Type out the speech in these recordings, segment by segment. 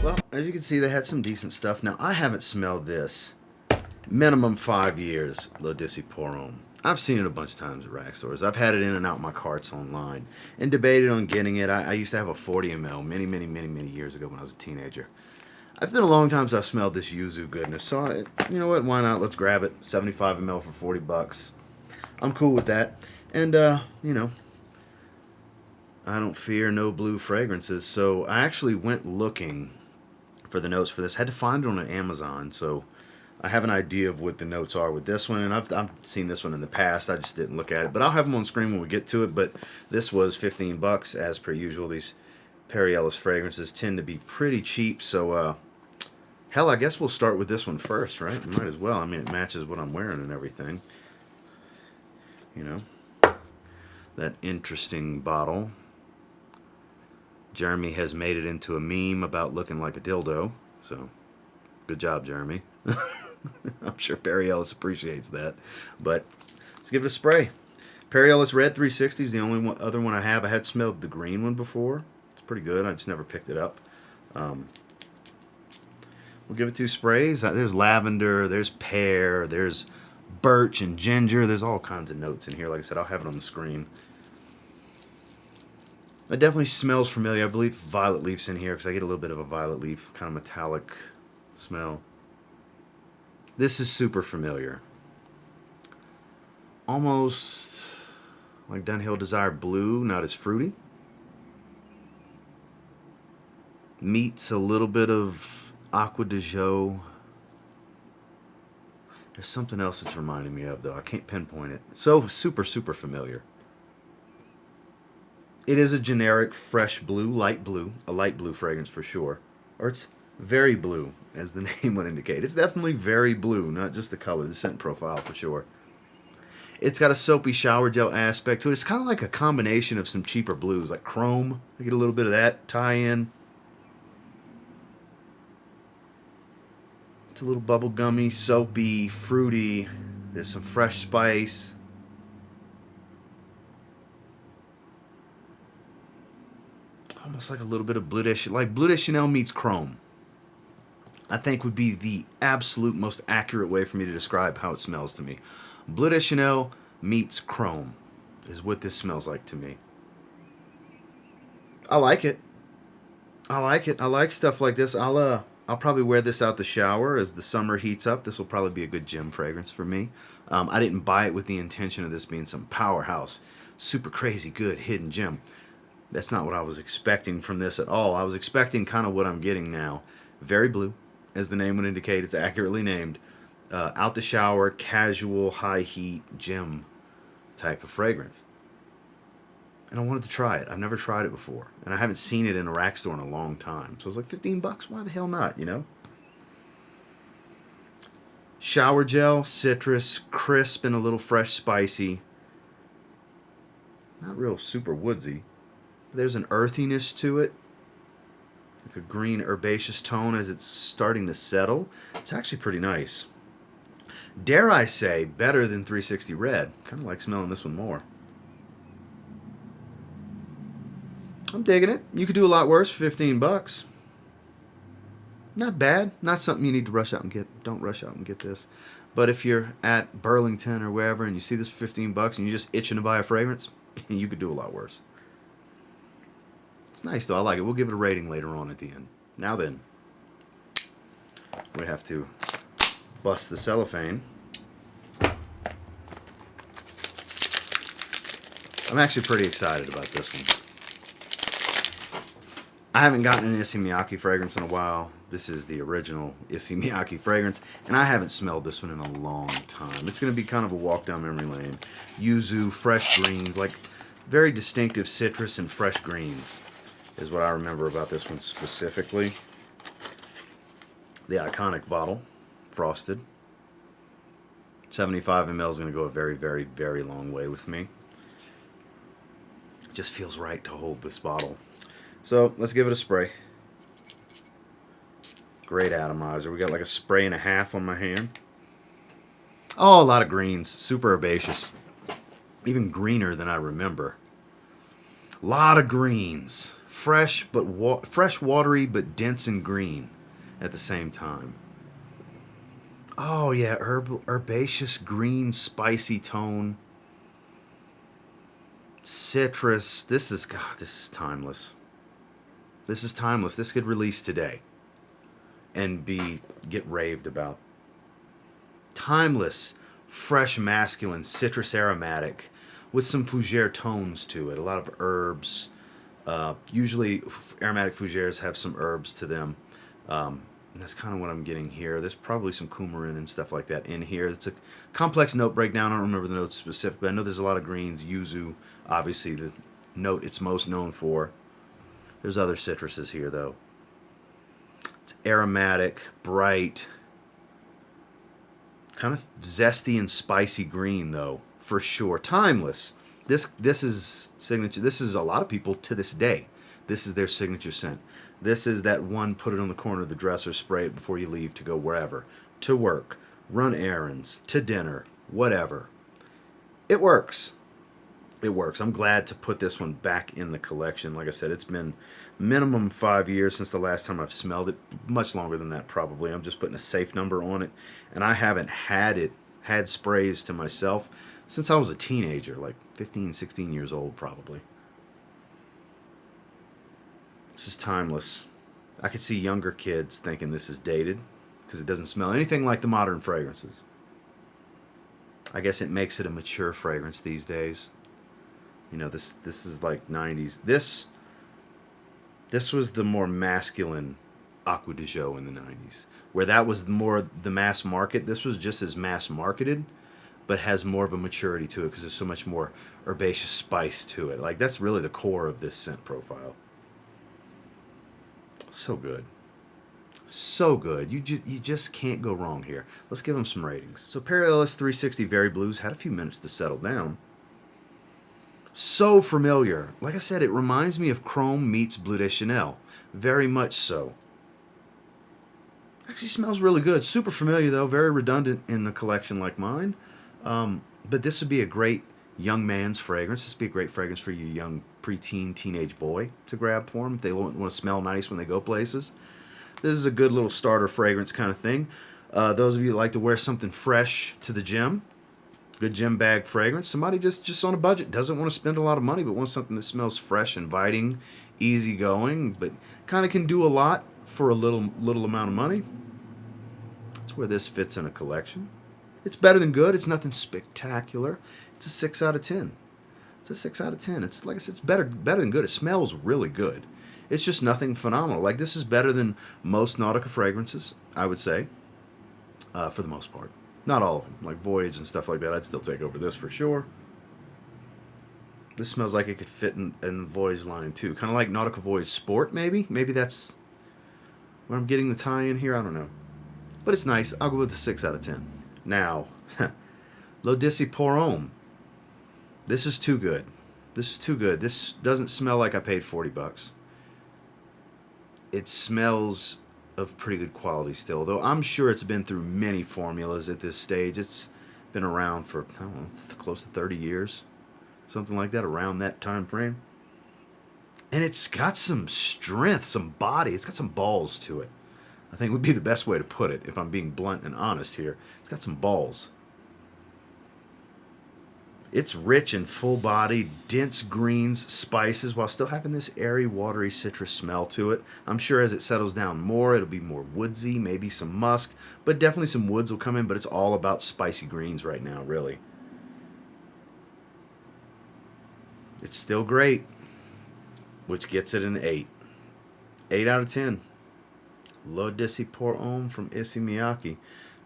Well, as you can see, they had some decent stuff. Now, I haven't smelled this minimum 5 years, L'Odyssey pour Homme. I've seen it a bunch of times at rack stores. I've had it in and out my carts online and debated on getting it. I used to have a 40 ml many years ago when I was a teenager. It's been a long time since I've smelled this yuzu goodness, so you know what, why not? Let's grab it. 75 ml for 40 bucks. I'm cool with that. And, you know, I don't fear no blue fragrances, so I actually went looking for the notes for this. Had to find it on Amazon, so I have an idea of what the notes are with this one, and I've seen this one in the past. I just didn't look at it, but I'll have them on screen when we get to it. But this was 15 bucks as per usual. These Perry Ellis fragrances tend to be pretty cheap, so hell, I guess we'll start with this one first, right? Might as well. I mean, it matches what I'm wearing and everything. You know, that interesting bottle. Jeremy has made it into a meme about looking like a dildo, so good job, Jeremy. I'm sure Perry Ellis appreciates that. But let's give it a spray. Perry Ellis Red 360 is the only other one I have. I had smelled the green one before. It's pretty good. I just never picked it up. We'll give it 2 sprays. There's lavender, there's pear, there's birch and ginger. There's all kinds of notes in here. Like I said, I'll have it on the screen. It definitely smells familiar. I believe violet leaf's in here because I get a little bit of a violet leaf, kind of metallic smell. This is super familiar. Almost like Dunhill Desire Blue, not as fruity. Meets a little bit of Aqua de Jo. There's something else it's reminding me of, though. I can't pinpoint it. So super familiar. It is a generic fresh blue, a light blue fragrance for sure. Or it's very blue, as the name would indicate. It's definitely very blue, not just the color, the scent profile for sure. It's got a soapy shower gel aspect to it. It's kind of like a combination of some cheaper blues, like Chrome. I get a little bit of that tie-in. It's a little bubblegummy, soapy, fruity. There's some fresh spice. almost like a little bit of Bleu de Chanel, like Bleu de Chanel meets Chrome. I think would be the absolute most accurate way for me to describe how it smells to me. Bleu de Chanel meets Chrome is what this smells like to me. I like it. I like it. I like stuff like this. I'll probably wear this out the shower as the summer heats up. This will probably be a good gym fragrance for me. I didn't buy it with the intention of this being some powerhouse, super crazy good hidden gem. That's not what I was expecting from this at all. I was expecting kind of what I'm getting now. Very blue, as the name would indicate. It's accurately named. Out the shower, casual, high heat, gym type of fragrance. And I wanted to try it. I've never tried it before. And I haven't seen it in a rack store in a long time. So I was like, $15? Why the hell not, you know? Shower gel, citrus, crisp and a little fresh spicy. Not real super woodsy. There's an earthiness to it. Like a green herbaceous tone as it's starting to settle. It's actually pretty nice. Dare I say, better than 360 Red. Kind of like smelling this one more. I'm digging it. You could do a lot worse for $15. Not bad. Not something you need to rush out and get. Don't rush out and get this. But if you're at Burlington or wherever and you see this for $15 and you're just itching to buy a fragrance, you could do a lot worse. It's nice though. I like it. We'll give it a rating later on at the end. Now then, we have to bust the cellophane. I'm actually pretty excited about this one. I haven't gotten an Issey Miyake fragrance in a while. This is the original Issey Miyake fragrance, and I haven't smelled this one in a long time. It's going to be kind of a walk down memory lane. Yuzu, fresh greens, like very distinctive citrus and fresh greens is what I remember about this one specifically. The iconic bottle, frosted. 75 ml is going to go a very, very, very long way with me. It just feels right to hold this bottle. So let's give it a spray. Great atomizer. We got like a spray and a half on my hand. Oh, a lot of greens. Super herbaceous. Even greener than I remember. A lot of greens. Fresh, but fresh, watery, but dense and green at the same time. Oh yeah, herbaceous, green, spicy tone. Citrus. This is timeless. This is timeless. This could release today and get raved about. Timeless, fresh, masculine, citrus aromatic with some fougere tones to it. A lot of herbs. Usually aromatic fougères have some herbs to them. And that's kind of what I'm getting here. There's probably some coumarin and stuff like that in here. It's a complex note breakdown. I don't remember the notes specifically. I know there's a lot of greens. Yuzu, obviously, the note it's most known for. There's other citruses here, though. It's aromatic, bright, kind of zesty and spicy green, though, for sure. Timeless. This is signature. This is a lot of people to this day. This is their signature scent. This is that one, put it on the corner of the dresser, spray it before you leave to go wherever. To work, run errands, to dinner, whatever. It works. It works. I'm glad to put this one back in the collection. Like I said, it's been minimum 5 years since the last time I've smelled it. Much longer than that, probably. I'm just putting a safe number on it. And I haven't had sprays to myself since I was a teenager, like 15, 16 years old, probably. This is timeless. I could see younger kids thinking this is dated because it doesn't smell anything like the modern fragrances. I guess it makes it a mature fragrance these days. You know, this is like 90s. This was the more masculine Acqua di Gio in the 90s, where that was more the mass market. This was just as mass marketed, but has more of a maturity to it because there's so much more herbaceous spice to it. Like, that's really the core of this scent profile. So good. So good. You just can't go wrong here. Let's give them some ratings. So Ellis 360 Very Blues had a few minutes to settle down. So familiar. Like I said, it reminds me of Chrome meets Bleu de Chanel. Very much so. Actually smells really good. Super familiar, though. Very redundant in a collection like mine. But this would be a great young man's fragrance. This would be a great fragrance for you young preteen, teenage boy to grab for them if they want to smell nice when they go places. This is a good little starter fragrance kind of thing. Those of you that like to wear something fresh to the gym, good gym bag fragrance. Somebody just on a budget, doesn't want to spend a lot of money, but wants something that smells fresh, inviting, easygoing, but kind of can do a lot for a little amount of money. That's where this fits in a collection. It's better than good. It's nothing spectacular. It's a 6 out of 10. It's a 6 out of 10. It's like I said, it's better than good. It smells really good. It's just nothing phenomenal. Like, this is better than most Nautica fragrances, I would say, for the most part. Not all of them. Like Voyage and stuff like that, I'd still take over this for sure. This smells like it could fit in the Voyage line too. Kind of like Nautica Voyage Sport, maybe. Maybe that's where I'm getting the tie-in here. I don't know. But it's nice. I'll go with the 6 out of 10. Now, L'Eau d'Issey pour Homme. This is too good. This is too good. This doesn't smell like I paid $40. It smells of pretty good quality still, though I'm sure it's been through many formulas at this stage. It's been around for, I don't know, close to 30 years, something like that, around that time frame. And it's got some strength, some body. It's got some balls to it, I think would be the best way to put it, if I'm being blunt and honest here. It's got some balls. It's rich and full-bodied, dense greens, spices, while still having this airy, watery citrus smell to it. I'm sure as it settles down more, it'll be more woodsy, maybe some musk, but definitely some woods will come in, but it's all about spicy greens right now, really. It's still great, which gets it an 8. 8 out of 10. L'Eau d'Issey pour Homme from Issey Miyake.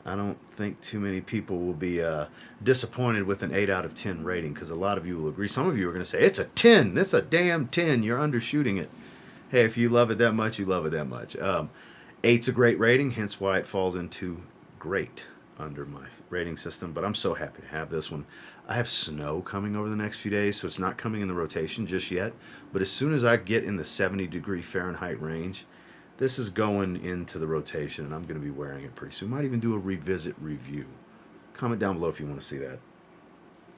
I don't think too many people will be disappointed with an 8 out of 10 rating, because a lot of you will agree. Some of you are going to say, it's a 10. It's a damn 10. You're undershooting it. Hey, if you love it that much, you love it that much. 8's a great rating, hence why it falls into great under my rating system. But I'm so happy to have this one. I have snow coming over the next few days, so it's not coming in the rotation just yet. But as soon as I get in the 70-degree Fahrenheit range, this is going into the rotation, and I'm going to be wearing it pretty soon. Might even do a revisit review. Comment down below if you want to see that.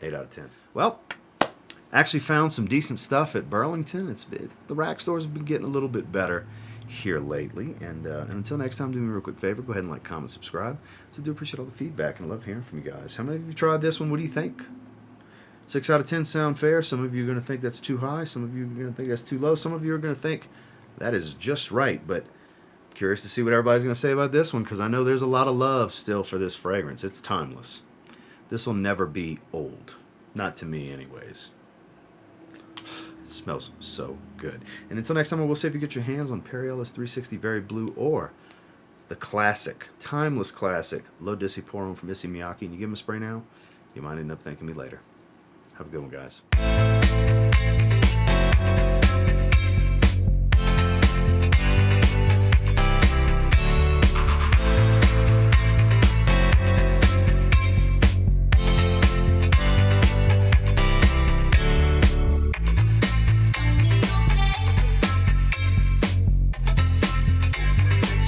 8 out of 10. Well, actually found some decent stuff at Burlington. The rack stores have been getting a little bit better here lately. And until next time, do me a real quick favor. Go ahead and like, comment, subscribe. So I do appreciate all the feedback, and I love hearing from you guys. How many of you tried this one? What do you think? 6 out of 10 sound fair. Some of you are going to think that's too high. Some of you are going to think that's too low. Some of you are going to think that is just right, but curious to see what everybody's going to say about this one, because I know there's a lot of love still for this fragrance. It's timeless. This will never be old. Not to me, anyways. It smells so good. And until next time, I will say, if you get your hands on Perry Ellis 360 Very Blue, or the classic, timeless classic, L'Eau d'Issey pour Homme from Issey Miyake, and you give them a spray now, you might end up thanking me later. Have a good one, guys.